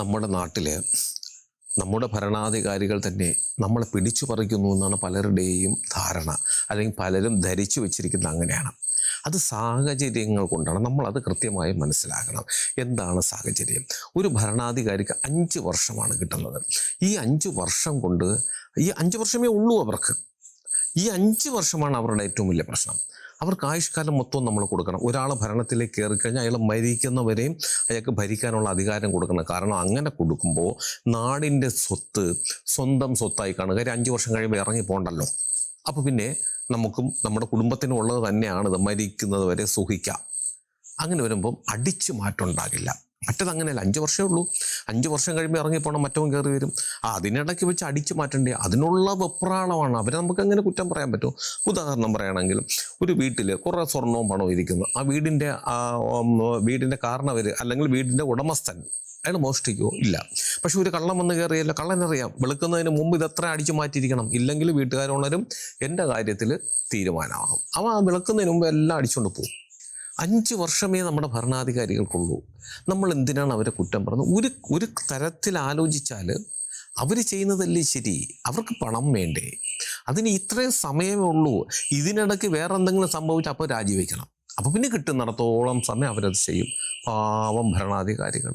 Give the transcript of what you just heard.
നമ്മുടെ നാട്ടിൽ നമ്മുടെ ഭരണാധികാരികൾ തന്നെ നമ്മളെ പിടിച്ചു പറിക്കുന്നു എന്നാണ് പലരുടെയും ധാരണ, അല്ലെങ്കിൽ പലരും ധരിച്ചു വെച്ചിരിക്കുന്നത് അങ്ങനെയാണ്. അത് സാഹചര്യങ്ങൾ കൊണ്ടാണ്. നമ്മളത് കൃത്യമായി മനസ്സിലാക്കണം. എന്താണ് സാഹചര്യം? ഒരു ഭരണാധികാരിക്ക് 5 വർഷമാണ് കിട്ടുന്നത്. ഈ 5 വർഷം കൊണ്ട്, ഈ 5 വർഷമേ ഉള്ളൂ അവർക്ക്. ഈ 5 വർഷമാണ് അവരുടെ ഏറ്റവും വലിയ പ്രശ്നം. അവർക്ക് ആയുഷ്കാലം മൊത്തം നമ്മൾ കൊടുക്കണം. ഒരാൾ ഭരണത്തിലേക്ക് കയറിക്കഴിഞ്ഞാൽ അയാൾ മരിക്കുന്നവരെയും അയാൾക്ക് ഭരിക്കാനുള്ള അധികാരം കൊടുക്കണം. കാരണം അങ്ങനെ കൊടുക്കുമ്പോൾ നാടിൻ്റെ സ്വത്ത് സ്വന്തം സ്വത്തായി കാണുക. കാര്യം 5 വർഷം കഴിയുമ്പോൾ ഇറങ്ങി പോകണ്ടല്ലോ. അപ്പോൾ പിന്നെ നമുക്കും നമ്മുടെ കുടുംബത്തിനും ഉള്ളത് തന്നെയാണിത്. മരിക്കുന്നത് വരെ സുഖിക്കാം. അങ്ങനെ വരുമ്പം അടിച്ചു മാറ്റം ഉണ്ടാകില്ല. മറ്റത് അങ്ങനെയല്ല. 5 വർഷമേ ഉള്ളൂ. 5 വർഷം കഴിയുമ്പോൾ ഇറങ്ങിപ്പോണം, മറ്റവൻ കയറി വരും. അതിനിടയ്ക്ക് വെച്ച് അടിച്ചു മാറ്റണ്ടേ? അതിനുള്ള വെപ്രാളമാണ്. അവരെ നമുക്ക് അങ്ങനെ കുറ്റം പറയാൻ പറ്റുമോ? ഉദാഹരണം പറയുകയാണെങ്കിൽ, ഒരു വീട്ടിൽ കുറേ സ്വർണവും പണവും ഇരിക്കുന്നു. ആ വീടിൻ്റെ കാരണവർ അല്ലെങ്കിൽ വീടിൻ്റെ ഉടമസ്ഥൻ അയാൾ മോഷ്ടിക്കുമോ? ഇല്ല. പക്ഷെ ഒരു കള്ളം വന്ന് കയറിയല്ലോ. കള്ളനറിയാം വെളുക്കുന്നതിന് മുമ്പ് ഇതെത്ര അടിച്ചു മാറ്റിയിരിക്കണം, ഇല്ലെങ്കിൽ വീട്ടുകാരുള്ളവരും എൻ്റെ കാര്യത്തിൽ തീരുമാനമാകും. അവൻ ആ വെളുക്കുന്നതിന് മുമ്പ് എല്ലാം അടിച്ചുകൊണ്ട് പോകും. 5 വർഷമേ നമ്മുടെ ഭരണാധികാരികൾക്കുള്ളൂ. നമ്മൾ എന്തിനാണ് അവരെ കുറ്റം പറയുന്നത്? ഒരു തരത്തിൽ ആലോചിച്ചാൽ അവർ ചെയ്യുന്നതല്ലേ ശരി. അവർക്ക് പണം വേണ്ടേ? അതിന് ഇത്രയും സമയമേ ഉള്ളൂ. ഇതിനിടയ്ക്ക് വേറെ എന്തെങ്കിലും സംഭവിച്ചാൽ അപ്പോൾ രാജിവെക്കണം. അപ്പോൾ പിന്നെ കിട്ടുന്നിടത്തോളം സമയം അവരത് ചെയ്യും. പാവം ഭരണാധികാരികൾ.